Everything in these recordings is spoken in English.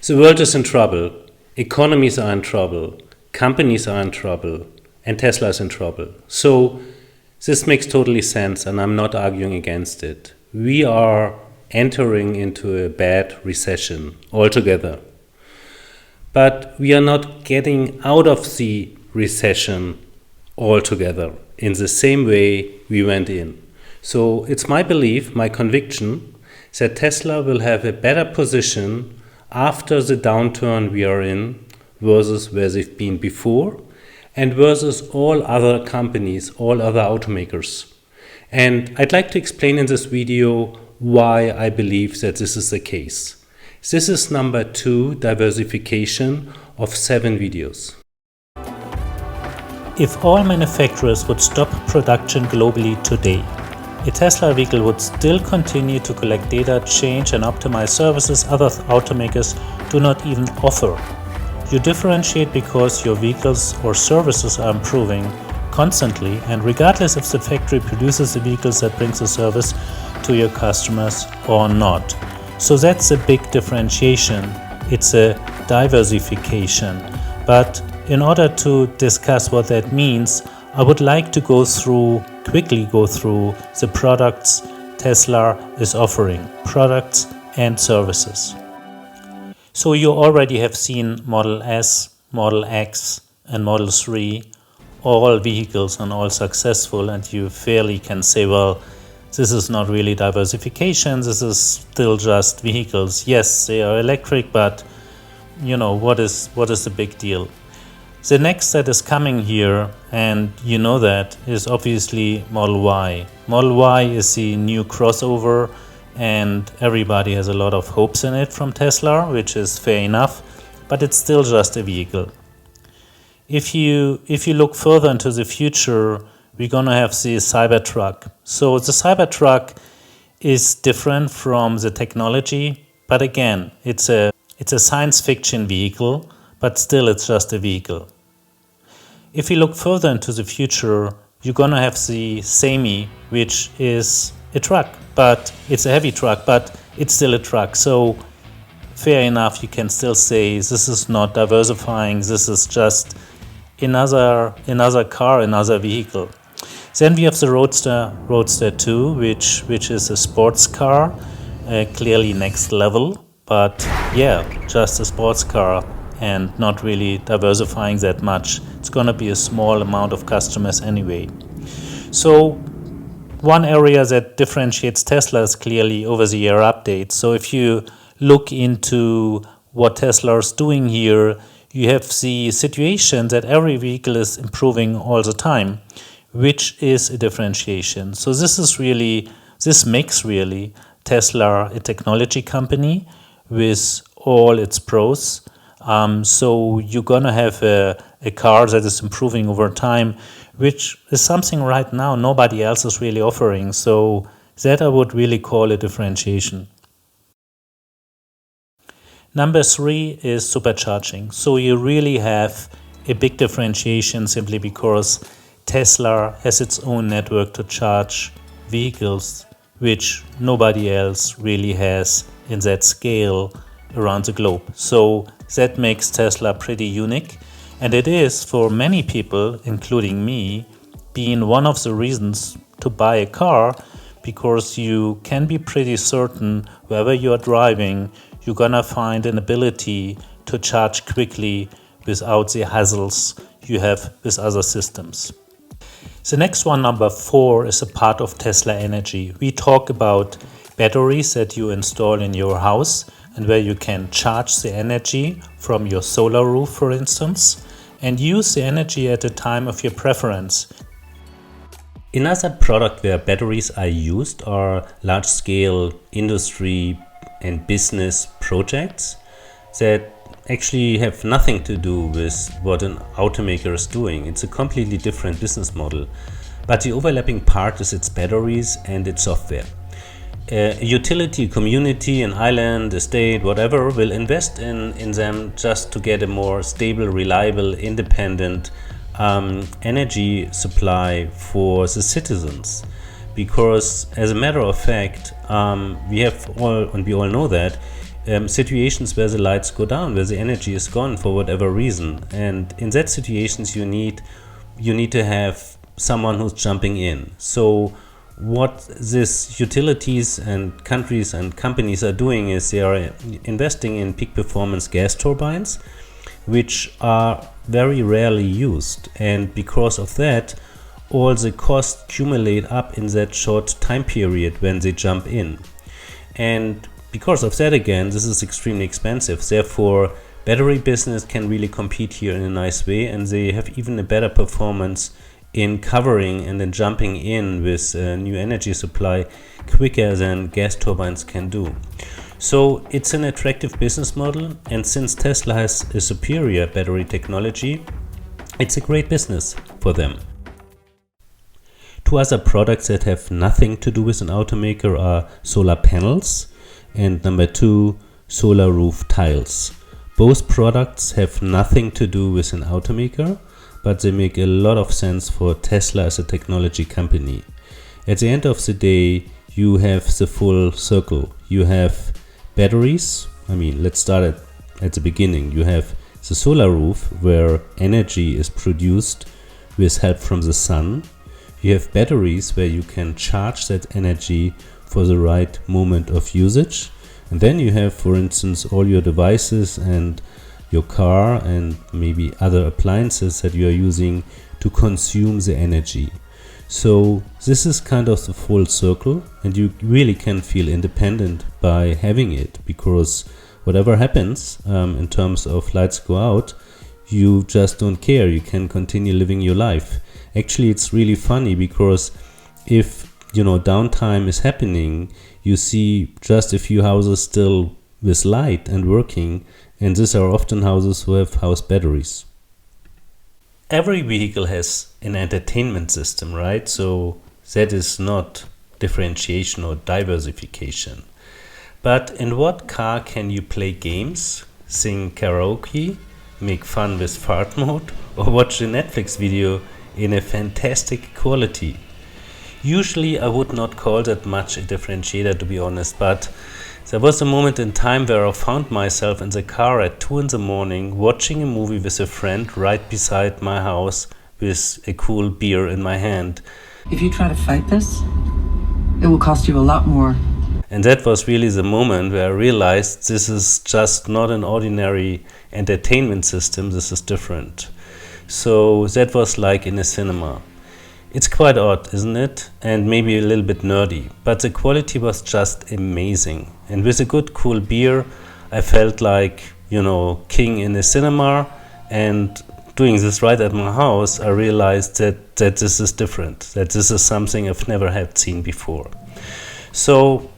The world is in trouble, economies are in trouble, companies are in trouble, and Tesla is in trouble. So this makes totally sense, and I'm not arguing against it. We are entering into a bad recession altogether. But we are not getting out of the recession altogether in the same way we went in. So it's my belief, my conviction, that Tesla will have a better position after the downturn we are in versus where they've been before and versus all other companies, all other automakers. And I'd like to explain in this video why I believe that this is the case. This is number 2 diversification of 7 videos. If all manufacturers would stop production globally today, a Tesla vehicle would still continue to collect data, change and optimize services other automakers do not even offer. You differentiate because your vehicles or services are improving constantly, and regardless if the factory produces the vehicles that brings the service to your customers or not. So that's a big differentiation. It's a diversification. But in order to discuss what that means, I would like to quickly go through the products Tesla is offering, products and services. So you already have seen Model S, Model X and Model 3, all vehicles and all successful, and you fairly can say, well, this is not really diversification, this is still just vehicles. Yes, they are electric, but what is the big deal? The next that is coming here, and you know that, is obviously Model Y. Model Y is the new crossover, and everybody has a lot of hopes in it from Tesla, which is fair enough, but it's still just a vehicle. If you look further into the future, we're gonna have the Cybertruck. So the Cybertruck is different from the technology, but again, it's a science fiction vehicle, but still it's just a vehicle. If you look further into the future, you're gonna have the Semi, which is a truck, but it's a heavy truck, but it's still a truck. So fair enough, you can still say this is not diversifying, this is just another car, another vehicle. Then we have the Roadster 2, which is a sports car, clearly next level, but yeah, just a sports car and not really diversifying that much. It's going to be a small amount of customers anyway. So one area that differentiates Tesla is clearly over-the-air updates. So if you look into what Tesla is doing here, you have the situation that every vehicle is improving all the time, which is a differentiation. So this makes really Tesla a technology company with all its pros. So you're gonna have a car that is improving over time, which is something right now nobody else is really offering. So that I would really call a differentiation. Number 3 is supercharging. So you really have a big differentiation simply because Tesla has its own network to charge vehicles, which nobody else really has in that scale around the globe. So that makes Tesla pretty unique, and it is for many people, including me, being one of the reasons to buy a car, because you can be pretty certain wherever you are driving, you're gonna find an ability to charge quickly without the hassles you have with other systems. The next one, number 4, is a part of Tesla Energy. We talk about batteries that you install in your house and where you can charge the energy from your solar roof, for instance, and use the energy at a time of your preference. Another product where batteries are used are large-scale industry and business projects that actually have nothing to do with what an automaker is doing. It's a completely different business model, but the overlapping part is its batteries and its software. A utility, community, an island, a state, whatever, will invest in them just to get a more stable, reliable, independent energy supply for the citizens. Because as a matter of fact, we all know that situations where the lights go down, where the energy is gone for whatever reason. And in that situations, you need to have someone who's jumping in. So what these utilities and countries and companies are doing is they are investing in peak performance gas turbines, which are very rarely used. And because of that, all the costs accumulate up in that short time period when they jump in. And because of that, again, this is extremely expensive. Therefore, battery business can really compete here in a nice way, and they have even a better performance in covering and then jumping in with new energy supply quicker than gas turbines can do. So it's an attractive business model, and since Tesla has a superior battery technology, it's a great business for them. Two other products that have nothing to do with an automaker are solar panels and number two, solar roof tiles. Both products have nothing to do with an automaker, but they make a lot of sense for Tesla as a technology company. At the end of the day, you have the full circle. You have batteries. Let's start at the beginning. You have the solar roof where energy is produced with help from the sun. You have batteries where you can charge that energy for the right moment of usage. And then you have, for instance, all your devices and your car and maybe other appliances that you are using to consume the energy. So this is kind of the full circle, and you really can feel independent by having it, because whatever happens in terms of lights go out, you just don't care. You can continue living your life. Actually, it's really funny because if downtime is happening, you see just a few houses still with light and working, and these are often houses who have house batteries. Every vehicle has an entertainment system, right? So that is not differentiation or diversification. But in what car can you play games, sing karaoke, make fun with fart mode, or watch a Netflix video in a fantastic quality? Usually I would not call that much a differentiator, to be honest, but there was a moment in time where I found myself in the car at 2 a.m. watching a movie with a friend right beside my house with a cool beer in my hand. If you try to fight this, it will cost you a lot more. And that was really the moment where I realized this is just not an ordinary entertainment system, this is different. So that was like in a cinema. It's quite odd, isn't it? And maybe a little bit nerdy, but the quality was just amazing. And with a good cool beer, I felt like, king in a cinema. And doing this right at my house, I realized that this is different, that this is something I've never had seen before. So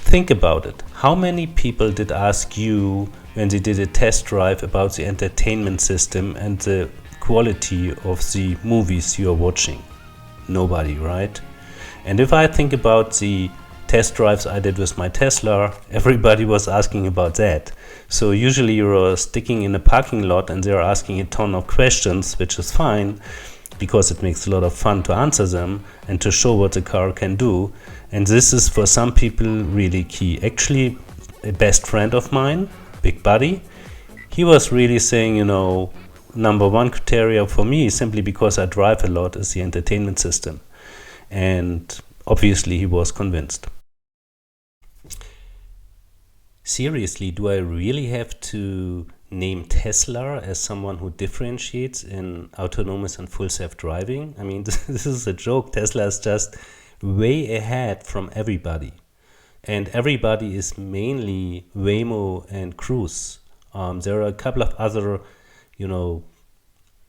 think about it. How many people did ask you when they did a test drive about the entertainment system and the quality of the movies you are watching? Nobody, right? And if I think about the test drives I did with my Tesla, everybody was asking about that. So usually you're sticking in a parking lot and they're asking a ton of questions, which is fine because it makes a lot of fun to answer them and to show what the car can do. And this is for some people really key. Actually, a best friend of mine, Big Buddy, he was really saying, number one criteria for me, simply because I drive a lot, is the entertainment system. And obviously he was convinced. Seriously, do I really have to name Tesla as someone who differentiates in autonomous and full self-driving? This is a joke. Tesla is just way ahead from everybody. And everybody is mainly Waymo and Cruise. There are a couple of other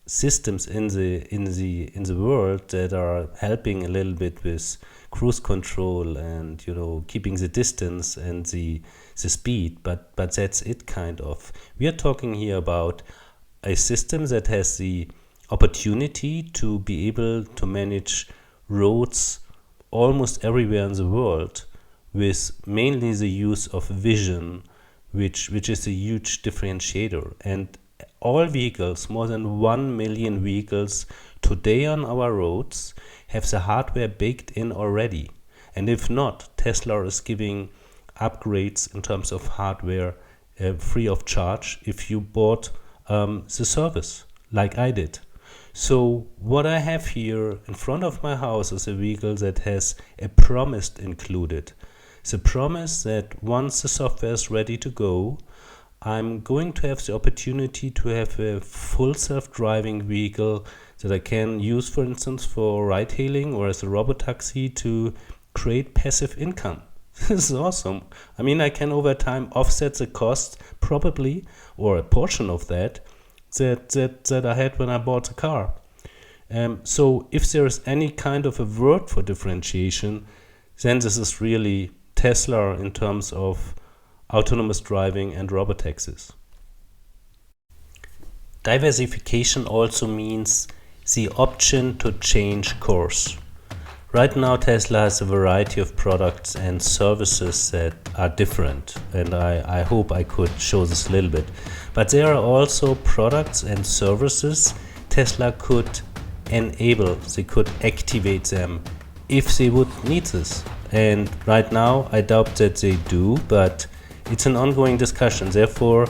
systems in the world that are helping a little bit with cruise control and keeping the distance and the speed, but that's it kind of. We are talking here about a system that has the opportunity to be able to manage roads almost everywhere in the world with mainly the use of vision, which is a huge differentiator. And all vehicles, more than 1 million vehicles today on our roads, have the hardware baked in already. And if not, Tesla is giving upgrades in terms of hardware free of charge if you bought the service like I did. So what I have here in front of my house is a vehicle that has a promise included. It's a promise that once the software is ready to go, I'm going to have the opportunity to have a full self-driving vehicle that I can use, for instance, for ride-hailing or as a robotaxi to create passive income. This is awesome. I mean, I can over time offset the cost, probably, or a portion of that I had when I bought the car. So if there is any kind of a word for differentiation, then this is really Tesla in terms of autonomous driving and robotaxis. Diversification also means the option to change course. Right now, Tesla has a variety of products and services that are different, and I hope I could show this a little bit. But there are also products and services Tesla could enable, they could activate them if they would need this. And right now, I doubt that they do, but it's an ongoing discussion. Therefore,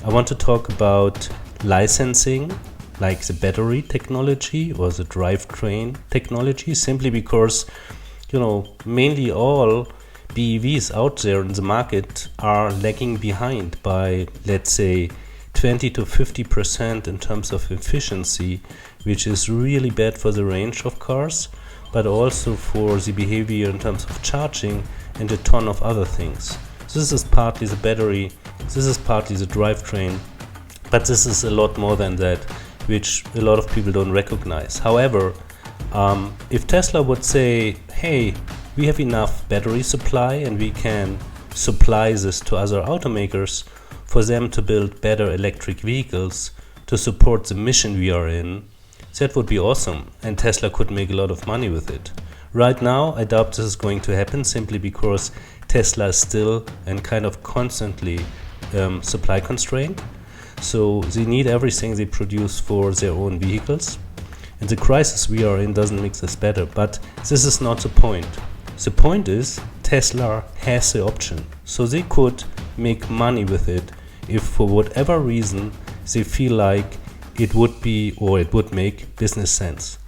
I want to talk about licensing, like the battery technology or the drivetrain technology, simply because, mainly all BEVs out there in the market are lagging behind by, let's say, 20 to 50% in terms of efficiency, which is really bad for the range of cars, but also for the behavior in terms of charging and a ton of other things. This is partly the battery, this is partly the drivetrain, but this is a lot more than that, which a lot of people don't recognize. However, if Tesla would say, hey, we have enough battery supply and we can supply this to other automakers for them to build better electric vehicles to support the mission we are in, that would be awesome, and Tesla could make a lot of money with it. Right now, I doubt this is going to happen simply because Tesla is still and kind of constantly supply constrained. So they need everything they produce for their own vehicles. And the crisis we are in doesn't make this better, but this is not the point. The point is Tesla has the option. So they could make money with it if for whatever reason they feel like it would be or it would make business sense.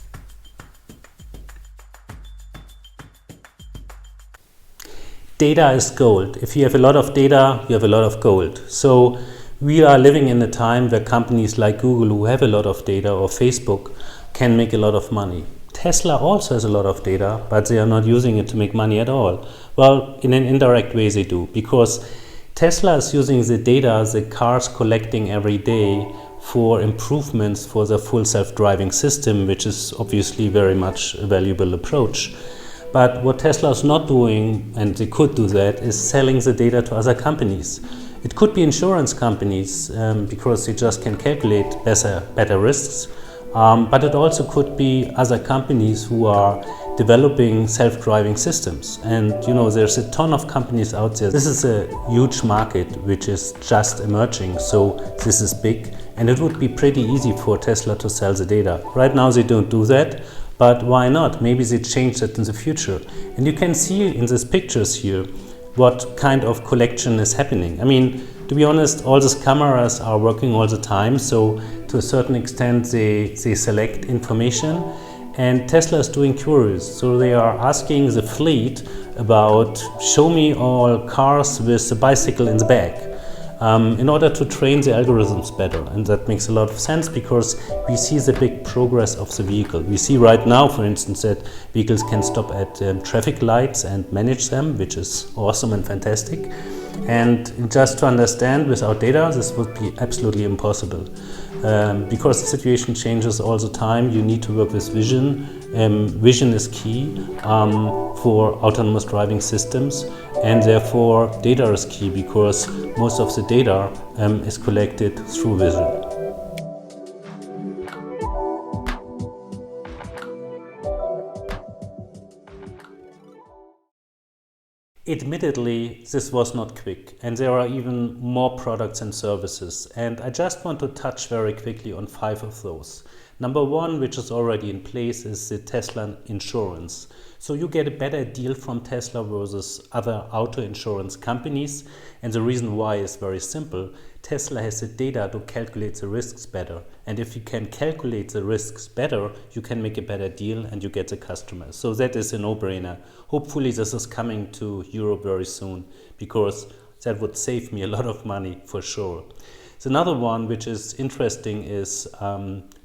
Data is gold. If you have a lot of data, you have a lot of gold. So we are living in a time where companies like Google, who have a lot of data, or Facebook, can make a lot of money. Tesla also has a lot of data, but they are not using it to make money at all. Well, in an indirect way they do, because Tesla is using the data the cars collecting every day for improvements for the full self-driving system, which is obviously very much a valuable approach. But what Tesla is not doing, and they could do that, is selling the data to other companies. It could be insurance companies because they just can calculate better risks. But it also could be other companies who are developing self-driving systems. And there's a ton of companies out there. This is a huge market which is just emerging. So this is big, and it would be pretty easy for Tesla to sell the data. Right now they don't do that, but why not? Maybe they change that in the future. And you can see in these pictures here what kind of collection is happening. I mean, to be honest, all these cameras are working all the time, so to a certain extent they select information, and Tesla is doing curious. So they are asking the fleet about, show me all cars with a bicycle in the back, in order to train the algorithms better. And that makes a lot of sense because we see the big progress of the vehicle. We see right now, for instance, that vehicles can stop at traffic lights and manage them, which is awesome and fantastic. And just to understand, without data, this would be absolutely impossible. Because the situation changes all the time, you need to work with vision. Vision is key for autonomous driving systems, and therefore data is key because most of the data is collected through vision. Admittedly, this was not quick, and there are even more products and services, and I just want to touch very quickly on 5 of those. Number one, which is already in place, is the Tesla insurance. So you get a better deal from Tesla versus other auto insurance companies. And the reason why is very simple. Tesla has the data to calculate the risks better. And if you can calculate the risks better, you can make a better deal and you get the customers. So that is a no-brainer. Hopefully this is coming to Europe very soon, because that would save me a lot of money for sure. So another one which is interesting is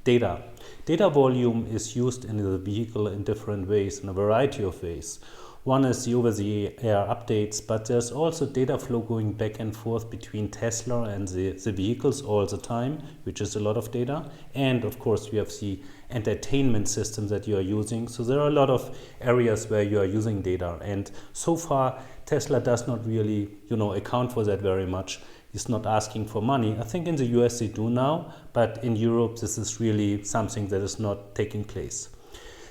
data. Data volume is used in the vehicle in different ways, in a variety of ways. One is the over-the-air updates, but there's also data flow going back and forth between Tesla and the vehicles all the time, which is a lot of data. And of course, we have the entertainment system that you are using. So there are a lot of areas where you are using data. And so far, Tesla does not really, account for that very much. It's not asking for money. I think in the US they do now, but in Europe this is really something that is not taking place.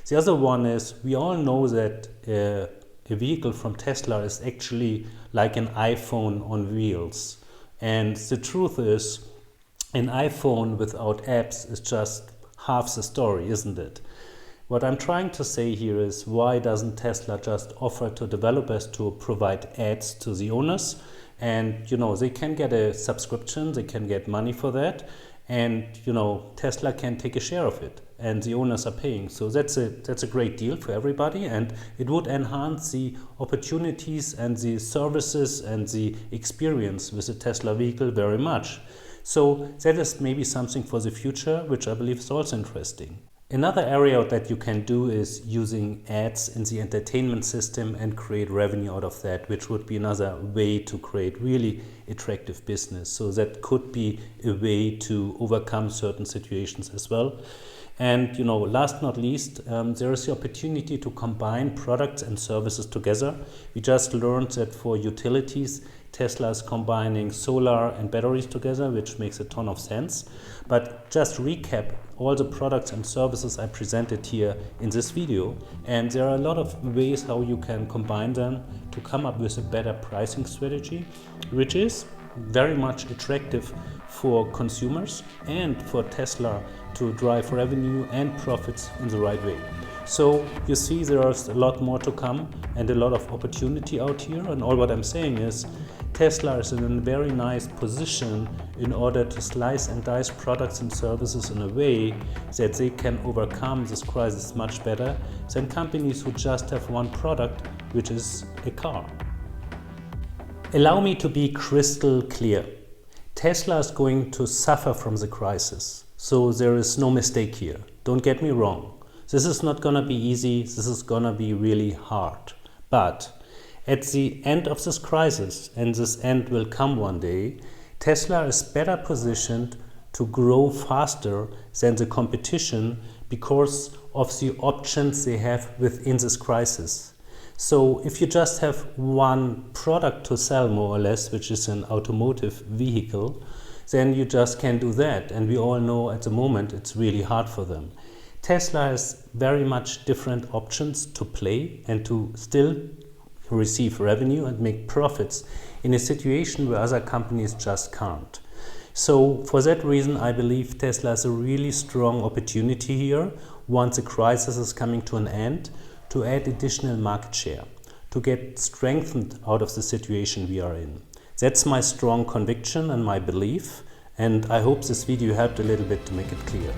The other one is, we all know that a vehicle from Tesla is actually like an iPhone on wheels. And the truth is, an iPhone without apps is just half the story, isn't it? What I'm trying to say here is, why doesn't Tesla just offer to developers to provide ads to the owners? And, they can get a subscription, they can get money for that. And, Tesla can take a share of it and the owners are paying. So that's a great deal for everybody. And it would enhance the opportunities and the services and the experience with a Tesla vehicle very much. So that is maybe something for the future, which I believe is also interesting. Another area that you can do is using ads in the entertainment system and create revenue out of that, which would be another way to create really attractive business. So that could be a way to overcome certain situations as well. And last not least, there is the opportunity to combine products and services together. We just learned that for utilities, Tesla is combining solar and batteries together, which makes a ton of sense. But just recap all the products and services I presented here in this video. And there are a lot of ways how you can combine them to come up with a better pricing strategy, which is very much attractive for consumers and for Tesla to drive revenue and profits in the right way. So you see, there is a lot more to come and a lot of opportunity out here. And all what I'm saying is, Tesla is in a very nice position in order to slice and dice products and services in a way that they can overcome this crisis much better than companies who just have one product, which is a car. Allow me to be crystal clear. Tesla is going to suffer from the crisis. So there is no mistake here. Don't get me wrong. This is not going to be easy. This is going to be really hard. But at the end of this crisis, and this end will come one day, Tesla is better positioned to grow faster than the competition because of the options they have within this crisis. So if you just have one product to sell, more or less, which is an automotive vehicle, then you just can't do that. And we all know at the moment it's really hard for them. Tesla has very much different options to play and to still receive revenue and make profits in a situation where other companies just can't. So for that reason, I believe Tesla has a really strong opportunity here, once the crisis is coming to an end, to add additional market share, to get strengthened out of the situation we are in. That's my strong conviction and my belief, and I hope this video helped a little bit to make it clear.